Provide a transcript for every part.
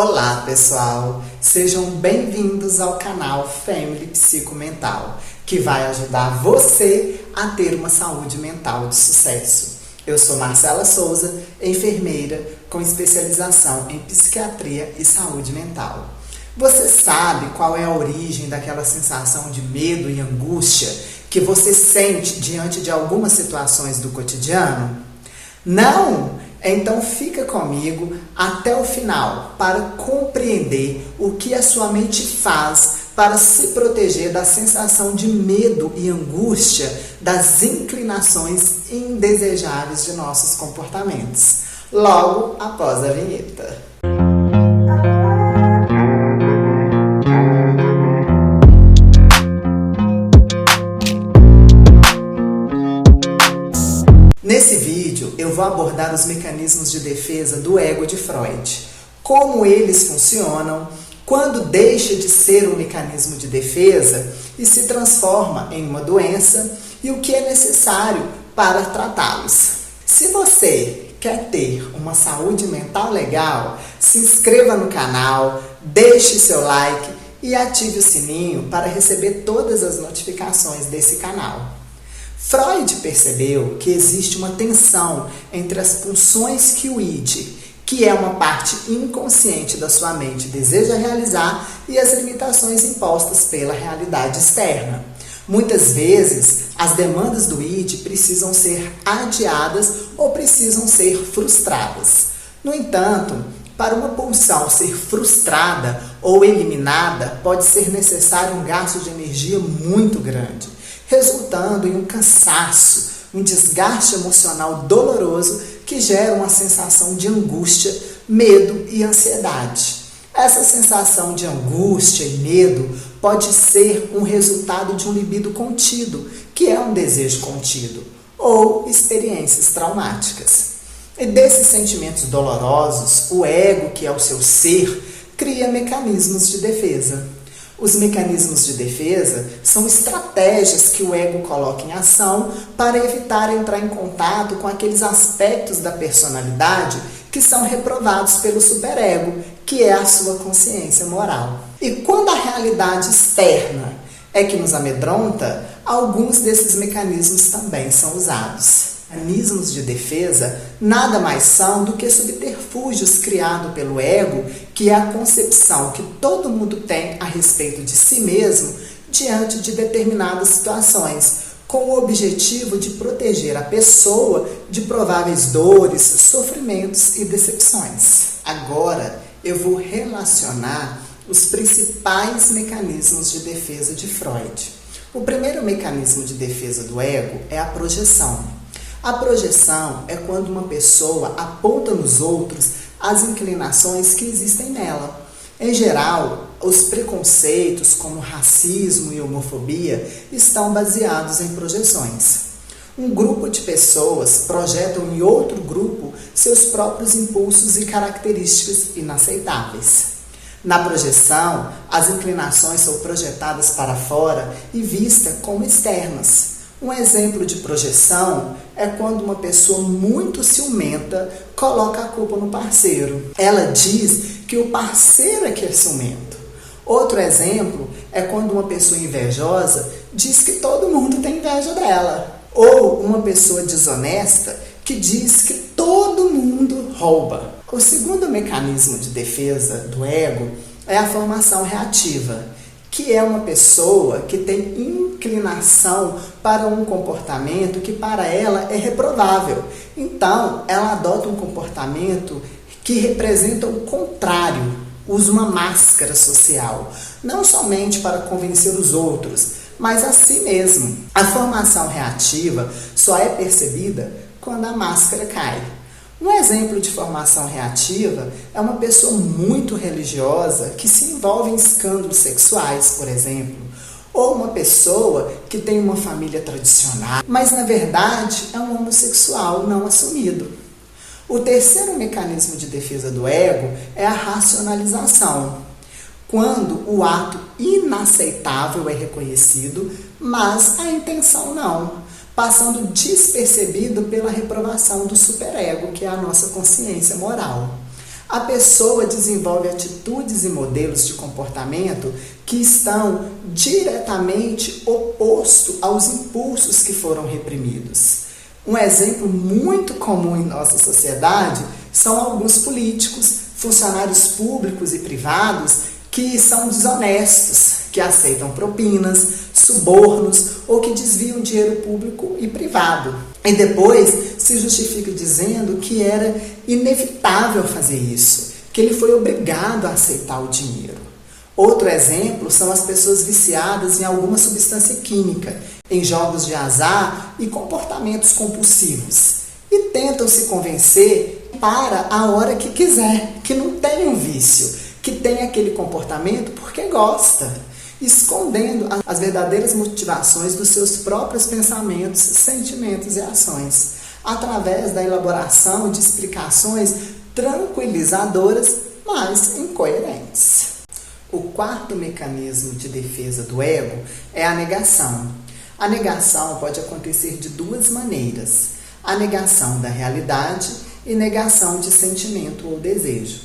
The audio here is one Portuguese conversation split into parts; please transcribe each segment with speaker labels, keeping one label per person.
Speaker 1: Olá pessoal, sejam bem-vindos ao canal Family Psicomental, que vai ajudar você a ter uma saúde mental de sucesso. Eu sou Marcela Souza, enfermeira com especialização em psiquiatria e saúde mental. Você sabe qual é a origem daquela sensação de medo e angústia que você sente diante de algumas situações do cotidiano? Não? Então fica comigo até o final para compreender o que a sua mente faz para se proteger da sensação de medo e angústia das inclinações indesejáveis de nossos comportamentos. Logo após a vinheta. Nesse vídeo, eu vou abordar os mecanismos de defesa do ego de Freud, como eles funcionam, quando deixa de ser um mecanismo de defesa e se transforma em uma doença e o que é necessário para tratá-los. Se você quer ter uma saúde mental legal, se inscreva no canal, deixe seu like e ative o sininho para receber todas as notificações desse canal. Freud percebeu que existe uma tensão entre as pulsões que o id, que é uma parte inconsciente da sua mente, deseja realizar, e as limitações impostas pela realidade externa. Muitas vezes, as demandas do id precisam ser adiadas ou precisam ser frustradas. No entanto, para uma pulsão ser frustrada ou eliminada, pode ser necessário um gasto de energia muito grande, resultando em um cansaço, um desgaste emocional doloroso que gera uma sensação de angústia, medo e ansiedade. Essa sensação de angústia e medo pode ser um resultado de um libido contido, que é um desejo contido, ou experiências traumáticas. E desses sentimentos dolorosos, o ego, que é o seu ser, cria mecanismos de defesa. Os mecanismos de defesa são estratégias que o ego coloca em ação para evitar entrar em contato com aqueles aspectos da personalidade que são reprovados pelo superego, que é a sua consciência moral. E quando a realidade externa é que nos amedronta, alguns desses mecanismos também são usados. Mecanismos de defesa nada mais são do que subterfúgios criados pelo ego, que é a concepção que todo mundo tem a respeito de si mesmo diante de determinadas situações, com o objetivo de proteger a pessoa de prováveis dores, sofrimentos e decepções. Agora eu vou relacionar os principais mecanismos de defesa de Freud. O primeiro mecanismo de defesa do ego é a projeção. A projeção é quando uma pessoa aponta nos outros as inclinações que existem nela. Em geral, os preconceitos como racismo e homofobia estão baseados em projeções. Um grupo de pessoas projetam em outro grupo seus próprios impulsos e características inaceitáveis. Na projeção, as inclinações são projetadas para fora e vistas como externas. Um exemplo de projeção é quando uma pessoa muito ciumenta coloca a culpa no parceiro. Ela diz que o parceiro é que é ciumento. Outro exemplo é quando uma pessoa invejosa diz que todo mundo tem inveja dela. Ou uma pessoa desonesta que diz que todo mundo rouba. O segundo mecanismo de defesa do ego é a formação reativa, que é uma pessoa que tem inclinação para um comportamento que para ela é reprovável. Então, ela adota um comportamento que representa o contrário, usa uma máscara social, não somente para convencer os outros, mas a si mesmo. A formação reativa só é percebida quando a máscara cai. Um exemplo de formação reativa é uma pessoa muito religiosa que se envolve em escândalos sexuais, por exemplo, ou uma pessoa que tem uma família tradicional, mas na verdade é um homossexual não assumido. O terceiro mecanismo de defesa do ego é a racionalização, quando o ato inaceitável é reconhecido, mas a intenção não, passando despercebido pela reprovação do superego, que é a nossa consciência moral. A pessoa desenvolve atitudes e modelos de comportamento que estão diretamente oposto aos impulsos que foram reprimidos. Um exemplo muito comum em nossa sociedade são alguns políticos, funcionários públicos e privados que são desonestos, que aceitam propinas, subornos ou que desviam dinheiro público e privado. E depois se justifica dizendo que era inevitável fazer isso, que ele foi obrigado a aceitar o dinheiro. Outro exemplo são as pessoas viciadas em alguma substância química, em jogos de azar e comportamentos compulsivos. E tentam se convencer para a hora que quiser, que não tem um vício, que tem aquele comportamento porque gosta, escondendo as verdadeiras motivações dos seus próprios pensamentos, sentimentos e ações, através da elaboração de explicações tranquilizadoras, mas incoerentes. O quarto mecanismo de defesa do ego é a negação. A negação pode acontecer de duas maneiras: a negação da realidade e negação de sentimento ou desejo.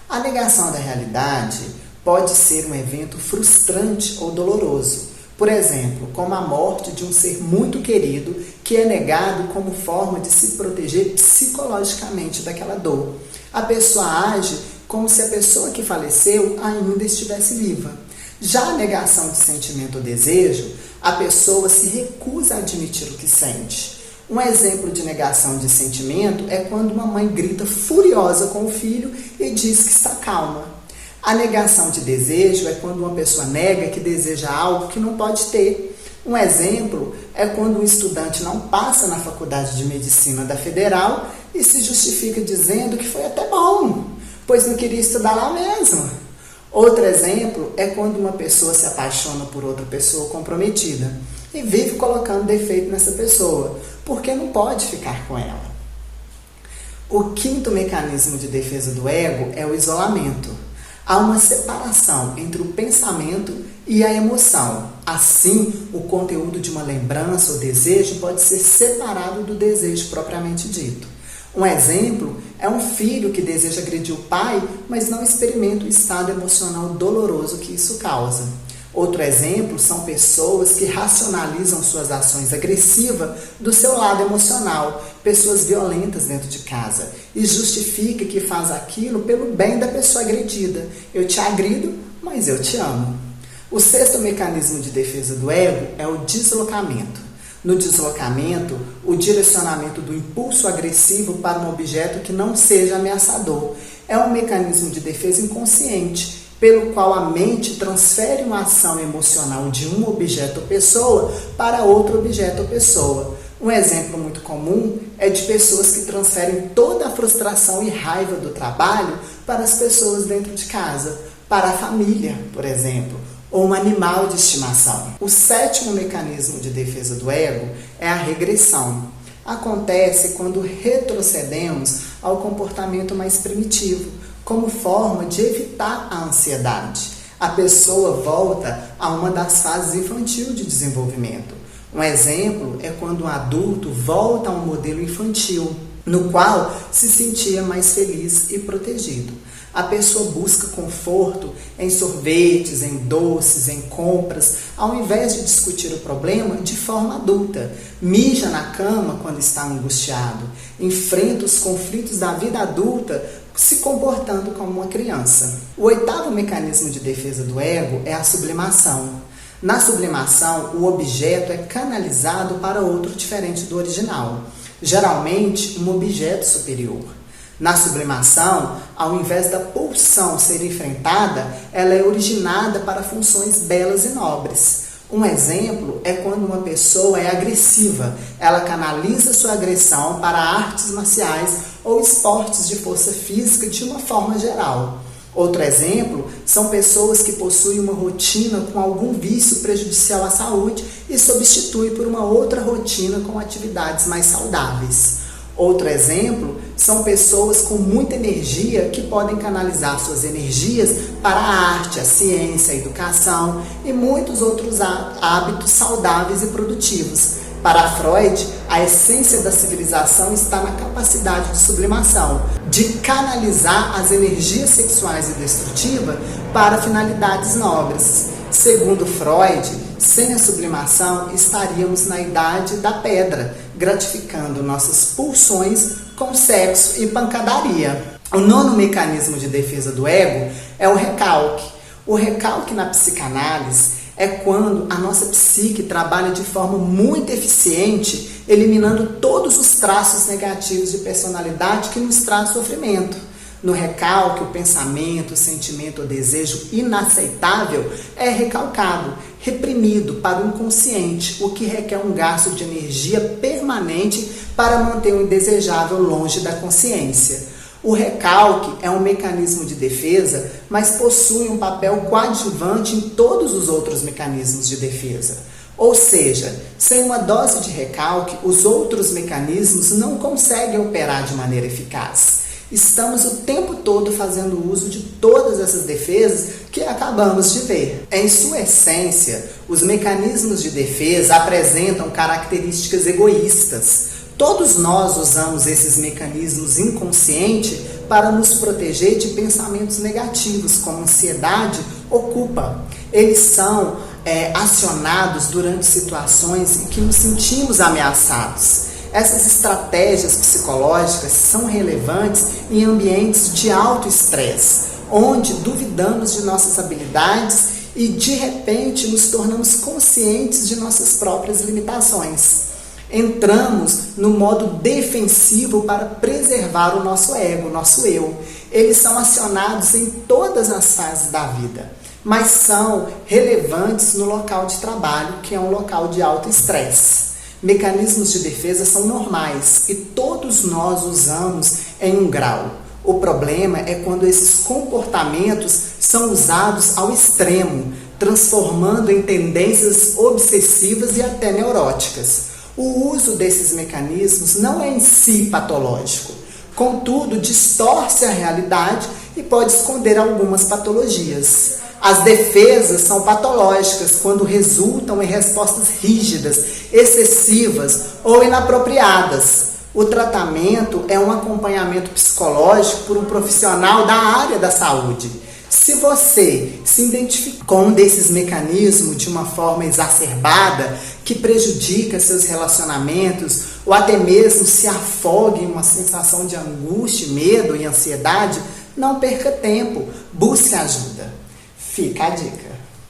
Speaker 1: A negação da realidade pode ser um evento frustrante ou doloroso, por exemplo, como a morte de um ser muito querido que é negado como forma de se proteger psicologicamente daquela dor. A pessoa age como se a pessoa que faleceu ainda estivesse viva. Já a negação de sentimento ou desejo, a pessoa se recusa a admitir o que sente. Um exemplo de negação de sentimento é quando uma mãe grita furiosa com o filho e diz que está calma. A negação de desejo é quando uma pessoa nega que deseja algo que não pode ter. Um exemplo é quando um estudante não passa na faculdade de medicina da Federal e se justifica dizendo que foi até bom, pois não queria estudar lá mesmo. Outro exemplo é quando uma pessoa se apaixona por outra pessoa comprometida e vive colocando defeito nessa pessoa, porque não pode ficar com ela. O quinto mecanismo de defesa do ego é o isolamento. Há uma separação entre o pensamento e a emoção. Assim, o conteúdo de uma lembrança ou desejo pode ser separado do desejo propriamente dito. Um exemplo é um filho que deseja agredir o pai, mas não experimenta o estado emocional doloroso que isso causa. Outro exemplo são pessoas que racionalizam suas ações agressivas do seu lado emocional, pessoas violentas dentro de casa, e justifica que faz aquilo pelo bem da pessoa agredida. Eu te agrido, mas eu te amo. O sexto mecanismo de defesa do ego é o deslocamento. No deslocamento, o direcionamento do impulso agressivo para um objeto que não seja ameaçador é um mecanismo de defesa inconsciente, pelo qual a mente transfere uma ação emocional de um objeto ou pessoa para outro objeto ou pessoa. Um exemplo muito comum é de pessoas que transferem toda a frustração e raiva do trabalho para as pessoas dentro de casa, para a família, por exemplo, ou um animal de estimação. O sétimo mecanismo de defesa do ego é a regressão. Acontece quando retrocedemos ao comportamento mais primitivo, como forma de evitar a ansiedade. A pessoa volta a uma das fases infantil de desenvolvimento. Um exemplo é quando um adulto volta a um modelo infantil, no qual se sentia mais feliz e protegido. A pessoa busca conforto em sorvetes, em doces, em compras, ao invés de discutir o problema de forma adulta. Mija na cama quando está angustiado. Enfrenta os conflitos da vida adulta se comportando como uma criança. O oitavo mecanismo de defesa do ego é a sublimação. Na sublimação, o objeto é canalizado para outro diferente do original, geralmente um objeto superior. Na sublimação, ao invés da pulsão ser enfrentada, ela é originada para funções belas e nobres. Um exemplo é quando uma pessoa é agressiva, ela canaliza sua agressão para artes marciais ou esportes de força física de uma forma geral. Outro exemplo são pessoas que possuem uma rotina com algum vício prejudicial à saúde e substituem por uma outra rotina com atividades mais saudáveis. Outro exemplo são pessoas com muita energia que podem canalizar suas energias para a arte, a ciência, a educação e muitos outros hábitos saudáveis e produtivos. Para Freud, a essência da civilização está na capacidade de sublimação, de canalizar as energias sexuais e destrutivas para finalidades nobres. Segundo Freud, sem a sublimação estaríamos na idade da pedra, gratificando nossas pulsões com sexo e pancadaria. O nono mecanismo de defesa do ego é o recalque. O recalque na psicanálise é quando a nossa psique trabalha de forma muito eficiente, eliminando todos os traços negativos de personalidade que nos traz sofrimento. No recalque, o pensamento, o sentimento ou desejo inaceitável é recalcado, reprimido para o inconsciente, o que requer um gasto de energia permanente para manter o indesejável longe da consciência. O recalque é um mecanismo de defesa, mas possui um papel coadjuvante em todos os outros mecanismos de defesa. Ou seja, sem uma dose de recalque, os outros mecanismos não conseguem operar de maneira eficaz. Estamos o tempo todo fazendo uso de todas essas defesas que acabamos de ver. Em sua essência, os mecanismos de defesa apresentam características egoístas. Todos nós usamos esses mecanismos inconscientes para nos proteger de pensamentos negativos, como ansiedade ou culpa. Eles são acionados durante situações em que nos sentimos ameaçados. Essas estratégias psicológicas são relevantes em ambientes de alto estresse, onde duvidamos de nossas habilidades e, de repente, nos tornamos conscientes de nossas próprias limitações. Entramos no modo defensivo para preservar o nosso ego, o nosso eu. Eles são acionados em todas as fases da vida, mas são relevantes no local de trabalho, que é um local de alto estresse. Mecanismos de defesa são normais e todos nós usamos em um grau. O problema é quando esses comportamentos são usados ao extremo, transformando em tendências obsessivas e até neuróticas. O uso desses mecanismos não é em si patológico, contudo, distorce a realidade e pode esconder algumas patologias. As defesas são patológicas quando resultam em respostas rígidas, excessivas ou inapropriadas. O tratamento é um acompanhamento psicológico por um profissional da área da saúde. Se você se identifica com um desses mecanismos de uma forma exacerbada, que prejudica seus relacionamentos, ou até mesmo se afoga em uma sensação de angústia, medo e ansiedade, não perca tempo, busque ajuda. Fica a dica.